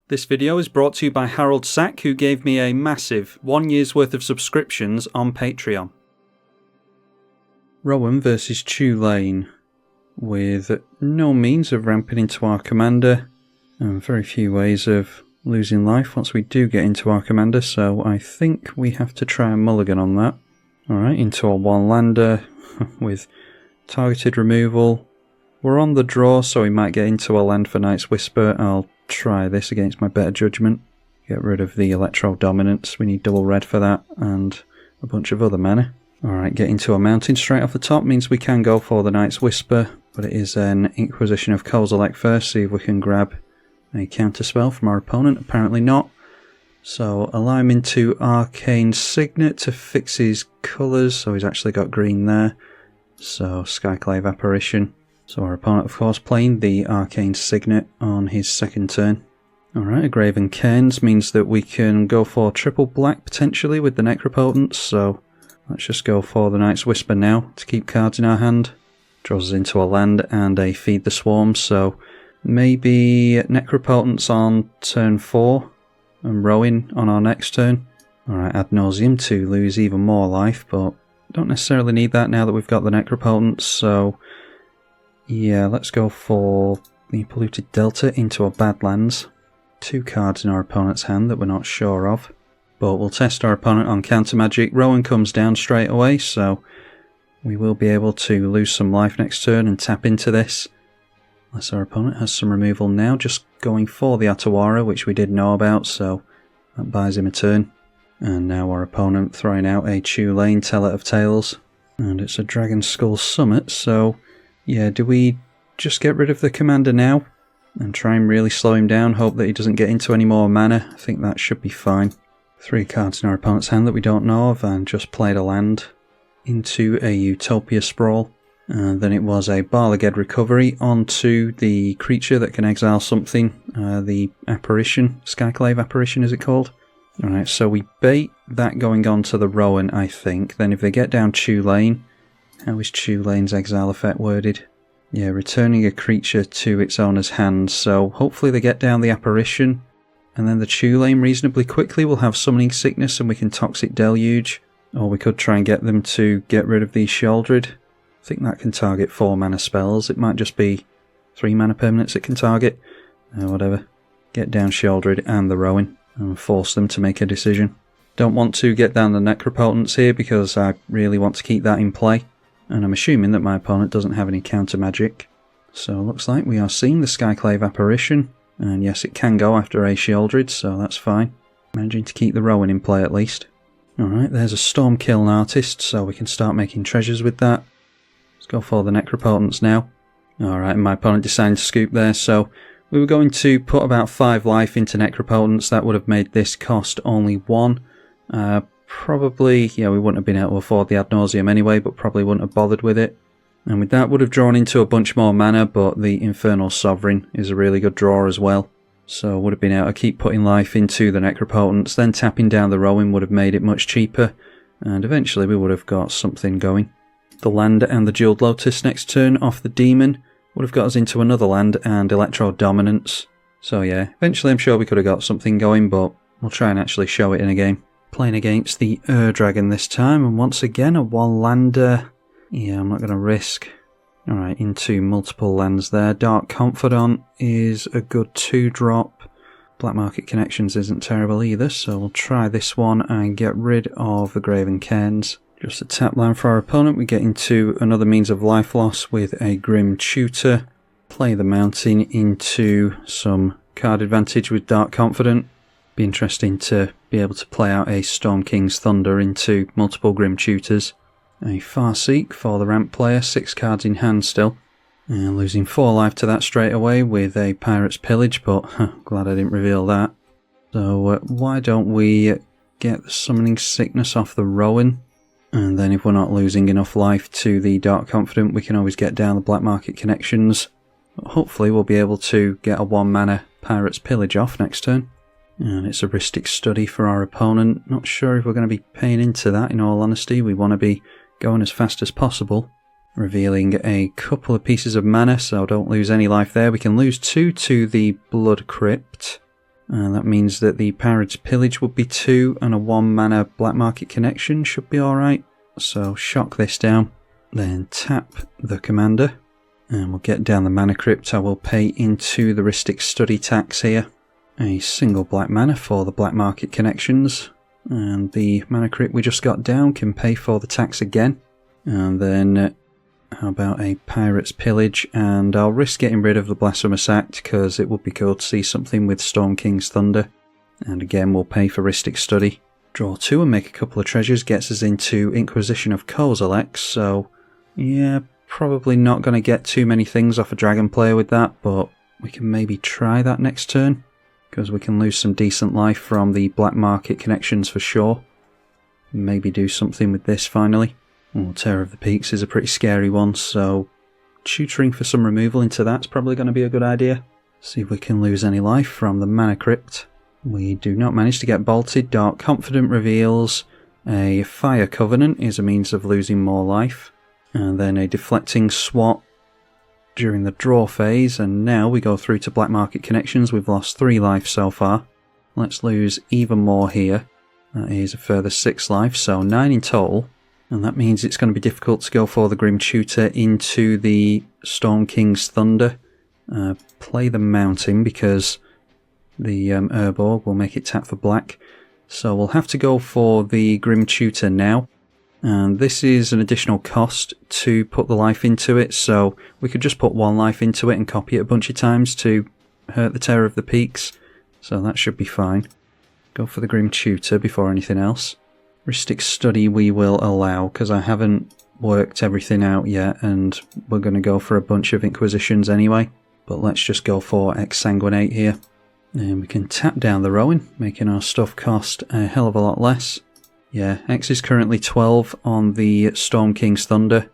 This video is brought to you by Harold Sack, who gave me a massive 1 year's worth of subscriptions on Patreon. Rowan versus Tulane, with no means of ramping into our commander, and very few ways of losing life once we do get into our commander, so I think we have to try a mulligan on that. Alright, into a one-lander with targeted removal. We're on the draw, so we might get into a land for Night's Whisper. I'll try this against my better judgment. Get rid of the Electro Dominance. We need double red for that, and a bunch of other mana. Alright, getting to a mountain straight off the top means we can go for the Night's Whisper, but it is an Inquisition of Kozilek first, see if we can grab a counterspell from our opponent. Apparently not. So allow him into Arcane Signet to fix his colours, so he's actually got green there. So Skyclave Apparition. So our opponent, of course, playing the Arcane Signet on his second turn. Alright, a Graven Cairns means that we can go for triple black potentially with the Necropotence, so let's just go for the Night's Whisper now to keep cards in our hand. Draws us into a land and a Feed the Swarm, so maybe Necropotence on turn 4 and Rowan on our next turn. Alright, Ad Nauseam to lose even more life, but don't necessarily need that now that we've got the Necropotence, so yeah, let's go for the Polluted Delta into a Badlands. 2 cards in our opponent's hand that we're not sure of. But we'll test our opponent on Counter Magic. Rowan comes down straight away, so we will be able to lose some life next turn and tap into this. Unless our opponent has some removal now, just going for the Atawara, which we did know about, so that buys him a turn. And now our opponent throwing out a Tulane Teller of Tales. And it's a Dragon Skull Summit, so yeah, do we just get rid of the commander now and try and really slow him down, hope that he doesn't get into any more mana? I think that should be fine. 3 cards in our opponent's hand that we don't know of, and just played a land into a Utopia Sprawl. And then it was a Barlaged Recovery onto the creature that can exile something, the Apparition, Skyclave Apparition is it called? Alright, so we bait that going on to the Rowan, I think. Then if they get down Tulane, how is Tulane's exile effect worded? Yeah, returning a creature to its owner's hand, so hopefully they get down the Apparition, and then the Tulane reasonably quickly will have Summoning Sickness and we can Toxic Deluge, or we could try and get them to get rid of the Sheoldred. I think that can target 4 mana spells, it might just be 3 mana permanents it can target, whatever. Get down Sheoldred and the Rowan, and force them to make a decision. Don't want to get down the Necropotence here because I really want to keep that in play. And I'm assuming that my opponent doesn't have any counter magic. So it looks like we are seeing the Skyclave Apparition. And yes, it can go after a Sheoldred, so that's fine. Managing to keep the Rowan in play at least. Alright, there's a Stormkiln Artist, so we can start making treasures with that. Let's go for the Necropotence now. Alright, and my opponent decided to scoop there, so we were going to put about 5 life into Necropotence. That would have made this cost only 1. Probably, yeah, we wouldn't have been able to afford the Ad Nauseam anyway, but probably wouldn't have bothered with it. And with that would have drawn into a bunch more mana, but the Infernal Sovereign is a really good draw as well. So would have been able to keep putting life into the Necropotence, then tapping down the Rowan would have made it much cheaper, and eventually we would have got something going. The land and the Jeweled Lotus next turn off the Demon would have got us into another land and Electro Dominance. So yeah, eventually I'm sure we could have got something going, but we'll try and actually show it in a game. Playing against the Dragon this time, and once again a one-lander. Yeah, I'm not going to risk. Alright, into multiple lands there. Dark Confidant is a good 2-drop. Black Market Connections isn't terrible either, so we'll try this one and get rid of the Graven Cairns. Just a tap land for our opponent. We get into another means of life loss with a Grim Tutor. Play the Mountain into some card advantage with Dark Confidant. Be interesting to be able to play out a Storm King's Thunder into multiple Grim Tutors. A Farseek for the ramp player, 6 cards in hand still. And losing 4 life to that straight away with a Pirate's Pillage, but glad I didn't reveal that. So why don't we get the Summoning Sickness off the Rowan, and then if we're not losing enough life to the Dark Confidant, we can always get down the Black Market Connections. But hopefully we'll be able to get a 1 mana Pirate's Pillage off next turn. And it's a Rhystic Study for our opponent. Not sure if we're going to be paying into that, in all honesty. We want to be going as fast as possible. Revealing a couple of pieces of mana, so don't lose any life there. We can lose 2 to the Blood Crypt. And that means that the Pirate's Pillage would be 2 and a 1 mana Black Market Connection should be alright. So shock this down, then tap the commander, and we'll get down the Mana Crypt. I will pay into the Rhystic Study tax here. A single black mana for the Black Market Connections, and the Mana Crypt we just got down can pay for the tax again. And then how about a Pirate's Pillage, and I'll risk getting rid of the Blasphemous Act because it would be cool to see something with Storm King's Thunder. And again we'll pay for Rhystic Study. Draw 2 and make a couple of treasures gets us into Inquisition of Kozilek, so yeah, probably not going to get too many things off a dragon player with that, but we can maybe try that next turn, because we can lose some decent life from the Black Market Connections for sure. Maybe do something with this finally. Oh, Terror of the Peaks is a pretty scary one, so tutoring for some removal into that's probably going to be a good idea. See if we can lose any life from the Mana Crypt. We do not manage to get bolted. Dark Confident reveals a Fire Covenant is a means of losing more life. And then a Deflecting Swat during the draw phase. And now we go through to Black Market Connections. We've lost 3 life so far. Let's lose even more here. That is a further 6 life, so 9 in total. And that means it's going to be difficult to go for the Grim Tutor into the Storm King's Thunder. Play the Mountain because the Urborg will make it tap for black. So we'll have to go for the Grim Tutor now. And this is an additional cost to put the life into it, so we could just put 1 life into it and copy it a bunch of times to hurt the Terror of the Peaks. So that should be fine. Go for the Grim Tutor before anything else. Rhystic Study we will allow, because I haven't worked everything out yet, and we're going to go for a bunch of Inquisitions anyway. But let's just go for Exsanguinate here. And we can tap down the Rowan, making our stuff cost a hell of a lot less. Yeah, X is currently 12 on the Storm King's Thunder.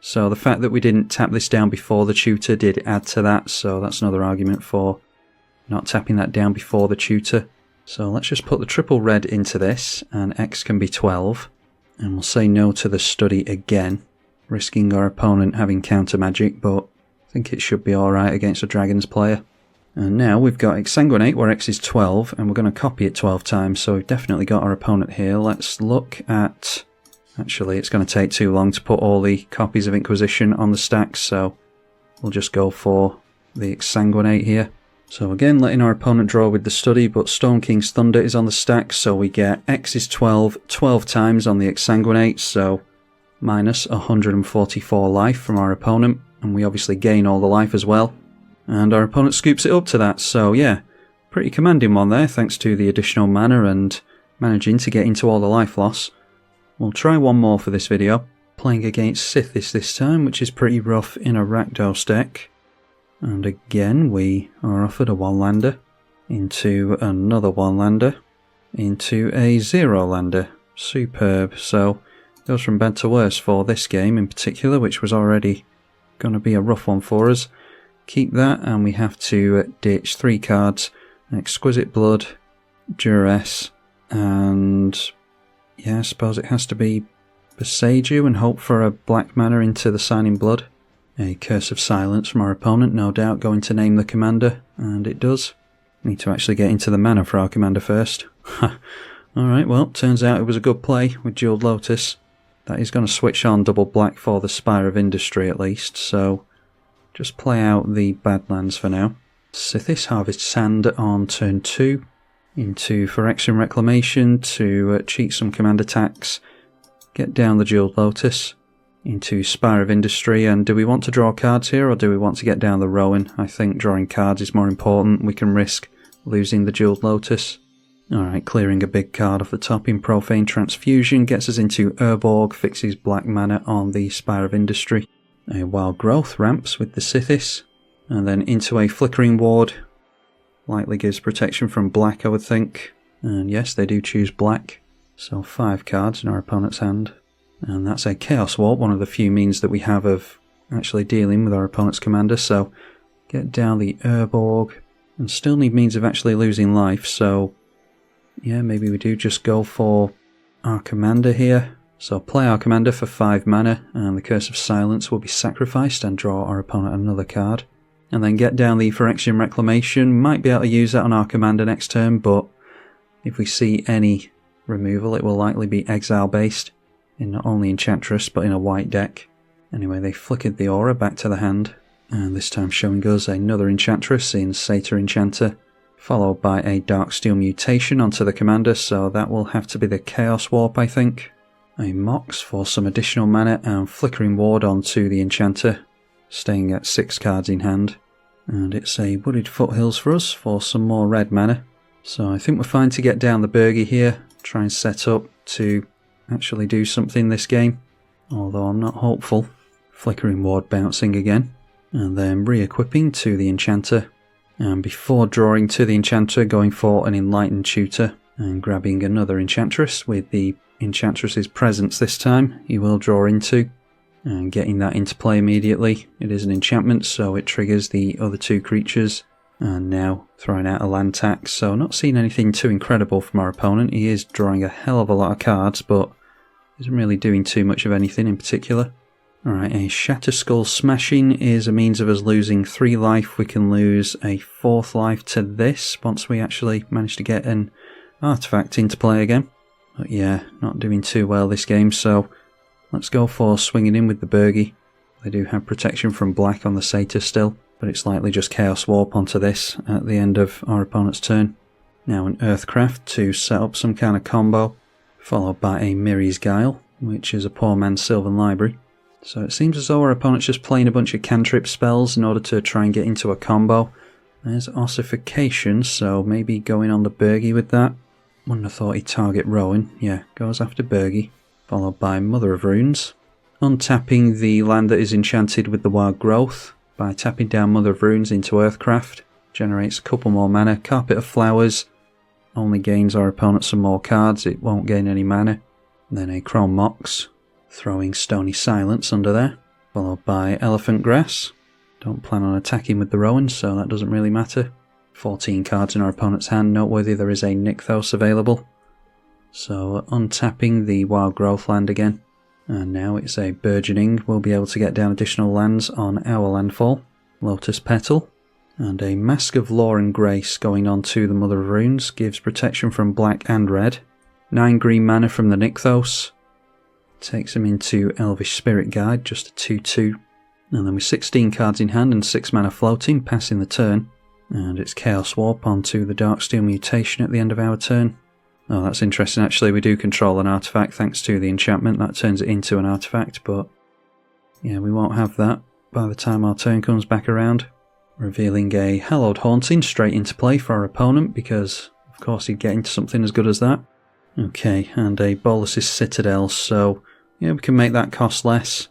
So the fact that we didn't tap this down before the tutor did add to that, so that's another argument for not tapping that down before the tutor. So let's just put the triple red into this, and X can be 12. And we'll say no to the study again, risking our opponent having counter magic, but I think it should be alright against a Dragons player. And now we've got Exsanguinate where X is 12, and we're going to copy it 12 times, so we've definitely got our opponent here. Let's look at... Actually, it's going to take too long to put all the copies of Inquisition on the stacks, so we'll just go for the Exsanguinate here. So again, letting our opponent draw with the study, but Storm King's Thunder is on the stack, so we get X is 12, 12 times on the Exsanguinate, so minus 144 life from our opponent, and we obviously gain all the life as well. And our opponent scoops it up to that, so yeah, pretty commanding one there, thanks to the additional mana and managing to get into all the life loss. We'll try one more for this video, playing against Sithis this time, which is pretty rough in a Rakdos deck. And again, we are offered a 1-lander, into another 1-lander, into a 0-lander. Superb, so it goes from bad to worse for this game in particular, which was already going to be a rough one for us. Keep that, and we have to ditch 3 cards, Exquisite Blood, Duress, and yeah, I suppose it has to be Beseiju and hope for a black mana into the Signing Blood. A Curse of Silence from our opponent, no doubt going to name the commander, and it does. Need to actually get into the mana for our commander first. Alright, well, turns out it was a good play with Jeweled Lotus. That is going to switch on double black for the Spire of Industry at least, so just play out the Badlands for now. Sithis Harvest Sand on turn 2, into Phyrexian Reclamation to cheat some command attacks, get down the Jeweled Lotus, into Spire of Industry, and do we want to draw cards here or do we want to get down the Rowan? I think drawing cards is more important. We can risk losing the Jeweled Lotus. Alright, clearing a big card off the top in Profane Transfusion gets us into Urborg, fixes black mana on the Spire of Industry. A Wild Growth ramps with the Sithis, and then into a Flickering Ward. Likely gives protection from black, I would think. And yes, they do choose black. So 5 cards in our opponent's hand. And that's a Chaos Warp, one of the few means that we have of actually dealing with our opponent's commander. So get down the Urborg, and still need means of actually losing life. So yeah, maybe we do just go for our commander here. So play our commander for 5 mana, and the Curse of Silence will be sacrificed and draw our opponent another card. and then get down the Phyrexian Reclamation. Might be able to use that on our commander next turn, but if we see any removal, it will likely be exile based in not only Enchantress but in a white deck. Anyway, they flickered the aura back to the hand, and this time showing us another Enchantress in Satyr Enchanter, followed by a Darksteel Mutation onto the commander, so that will have to be the Chaos Warp, I think. A Mox for some additional mana, and Flickering Ward onto the Enchanter, staying at 6 cards in hand. And it's a Wooded Foothills for us for some more red mana. So I think we're fine to get down the Burgie here, try and set up to actually do something this game, although I'm not hopeful. Flickering Ward bouncing again, and then re-equipping to the Enchanter, and before drawing to the Enchanter, going for an Enlightened Tutor, and grabbing another Enchantress with the Enchantress's Presence this time. He will draw into, and getting that into play immediately. It is an enchantment, so it triggers the other 2 creatures, and now throwing out a land tax, so not seeing anything too incredible from our opponent. He is drawing a hell of a lot of cards, but isn't really doing too much of anything in particular. Alright, a Shatter Skull Smashing is a means of us losing 3 life. We can lose a 4th life to this once we actually manage to get an artifact into play again. But yeah, not doing too well this game, so let's go for swinging in with the Burgie. They do have protection from black on the Satyr still, but it's likely just Chaos Warp onto this at the end of our opponent's turn. Now an Earthcraft to set up some kind of combo, followed by a Miri's Guile, which is a poor man's Sylvan Library. So it seems as though our opponent's just playing a bunch of cantrip spells in order to try and get into a combo. There's Ossification, so maybe going on the Burgie with that. Wouldn't have thought he'd target Rowan. Yeah, goes after Burgie, followed by Mother of Runes. Untapping the land that is enchanted with the Wild Growth by tapping down Mother of Runes into Earthcraft. Generates a couple more mana. Carpet of Flowers only gains our opponent some more cards, it won't gain any mana. Then a Chrome Mox, throwing Stony Silence under there, followed by Elephant Grass. Don't plan on attacking with the Rowan, so that doesn't really matter. 14 cards in our opponent's hand. Noteworthy there is a Nykthos available. So untapping the Wild Growth land again. And now it's a Burgeoning. We'll be able to get down additional lands on our landfall. Lotus Petal. And a Mask of Law and Grace going on to the Mother of Runes. Gives protection from black and red. 9 green mana from the Nykthos. Takes him into Elvish Spirit Guide, just a 2-2. And then with 16 cards in hand and 6 mana floating, passing the turn. And it's Chaos Warp onto the Darksteel Mutation at the end of our turn. Oh, that's interesting actually. We do control an artifact thanks to the enchantment. That turns it into an artifact, but yeah, we won't have that by the time our turn comes back around. Revealing a Hallowed Haunting straight into play for our opponent, because of course he'd get into something as good as that. Okay, and a Bolas's Citadel, so yeah, we can make that cost less.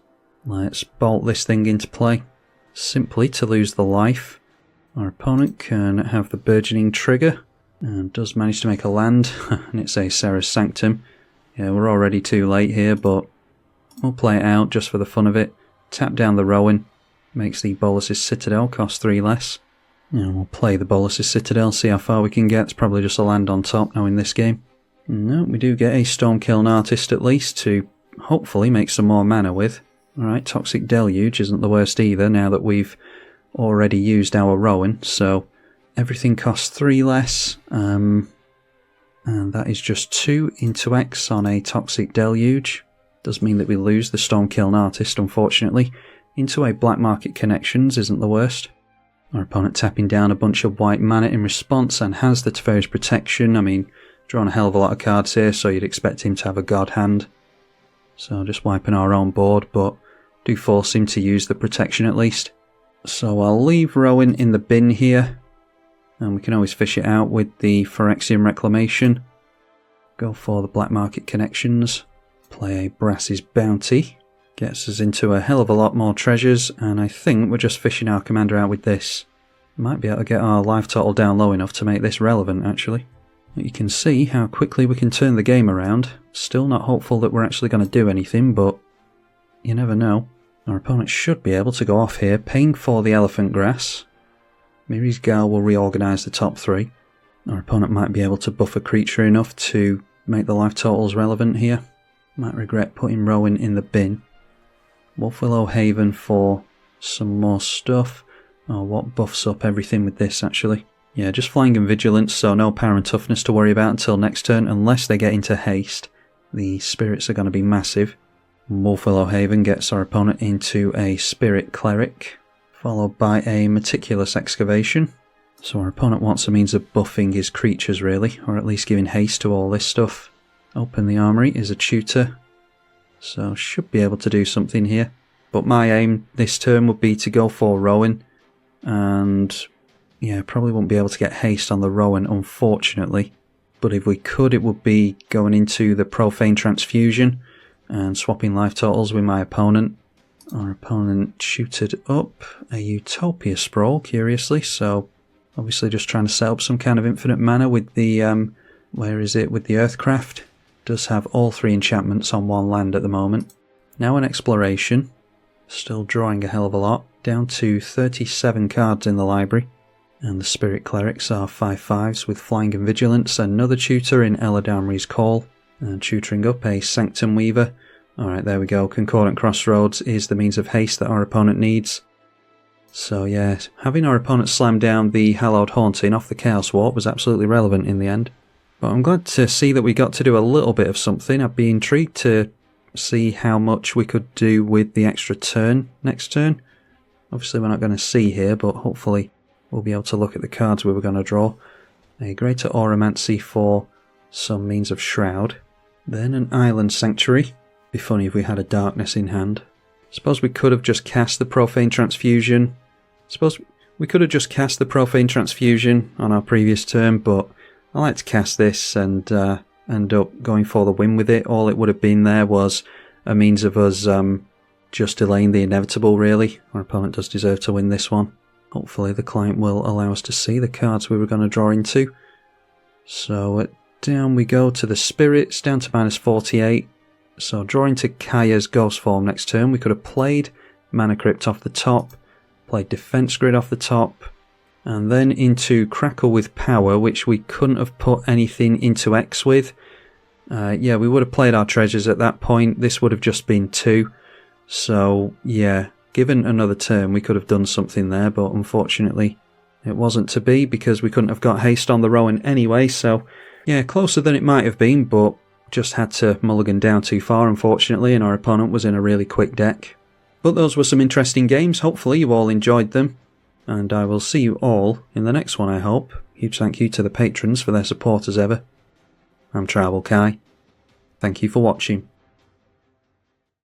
Let's bolt this thing into play, simply to lose the life. Our opponent can have the Burgeoning trigger, and does manage to make a land, and it's a Serra's Sanctum. Yeah, we're already too late here, but we'll play it out just for the fun of it. Tap down the Rowan, makes the Bolas's Citadel cost 3 less. And we'll play the Bolas's Citadel, see how far we can get. It's probably just a land on top now in this game. No, we do get a Stormkiln Artist at least to hopefully make some more mana with. Alright, Toxic Deluge isn't the worst either now that we've already used our Rowan, so everything costs 3 less, and that is just 2 into X on a Toxic Deluge. Does mean that we lose the Stormkiln Artist, unfortunately. Into a Black Market Connections isn't the worst. Our opponent tapping down a bunch of white mana in response and has the Teferi's Protection. I mean, drawn a hell of a lot of cards here, so you'd expect him to have a God Hand. So just wiping our own board, but do force him to use the protection at least. So I'll leave Rowan in the bin here, and we can always fish it out with the Phyrexian Reclamation. Go for the Black Market Connections. Play a Brass's Bounty. Gets us into a hell of a lot more treasures, and I think we're just fishing our commander out with this. Might be able to get our life total down low enough to make this relevant, actually. But you can see how quickly we can turn the game around. Still not hopeful that we're actually going to do anything, but you never know. Our opponent should be able to go off here, paying for the Elephant Grass. Miri's Guile will reorganise the top 3. Our opponent might be able to buff a creature enough to make the life totals relevant here. Might regret putting Rowan in the bin. Wolfwillow Haven for some more stuff. Oh, what buffs up everything with this, actually? Yeah, just flying and vigilance, so no power and toughness to worry about until next turn, unless they get into haste. The spirits are going to be massive. Wolfwillow Haven gets our opponent into a Spirit Cleric, followed by a Meticulous Excavation. So our opponent wants a means of buffing his creatures, really, or at least giving haste to all this stuff. Open the Armory is a tutor, so should be able to do something here. But my aim this turn would be to go for Rowan, and yeah, probably won't be able to get haste on the Rowan, unfortunately. But if we could, it would be going into the Profane Transfusion and swapping life totals with my opponent. Our opponent tutored up a Utopia Sprawl, curiously, so obviously just trying to set up some kind of infinite mana with the, where is it, with the Earthcraft. Does have all 3 enchantments on 1 land at the moment. Now an Exploration, still drawing a hell of a lot, down to 37 cards in the library. And the Spirit Clerics are 5/5s with Flying and Vigilance, another tutor in Eladamri's Call, and tutoring up a Sanctum Weaver. Alright, there we go, Concordant Crossroads is the means of haste that our opponent needs. So yeah, having our opponent slam down the Hallowed Haunting off the Chaos Warp was absolutely relevant in the end. But I'm glad to see that we got to do a little bit of something. I'd be intrigued to see how much we could do with the extra turn next turn. Obviously we're not going to see here, but hopefully we'll be able to look at the cards we were going to draw. A Greater Auramancy for some means of Shroud. Then an Island Sanctuary. Be funny if we had a Darkness in hand. Suppose we could have just cast the Profane Transfusion. Suppose we could have just cast the Profane Transfusion on our previous turn, but I like to cast this and end up going for the win with it. All it would have been there was a means of us just delaying the inevitable, really. Our opponent does deserve to win this one. Hopefully the client will allow us to see the cards we were going to draw into. So down we go to the Spirits, down to -48. So drawing to Kaya's Ghost Form next turn, we could have played Mana Crypt off the top, played Defense Grid off the top, and then into Crackle with Power, which we couldn't have put anything into X with. Yeah, we would have played our treasures at that point. This would have just been 2. So yeah, given another turn, we could have done something there, but unfortunately it wasn't to be because we couldn't have got haste on the Rowan anyway. So yeah, closer than it might have been, but just had to mulligan down too far, unfortunately, and our opponent was in a really quick deck. But those were some interesting games. Hopefully you all enjoyed them, and I will see you all in the next one, I hope. Huge thank you to the patrons for their support as ever. I'm tribalkai. Thank you for watching.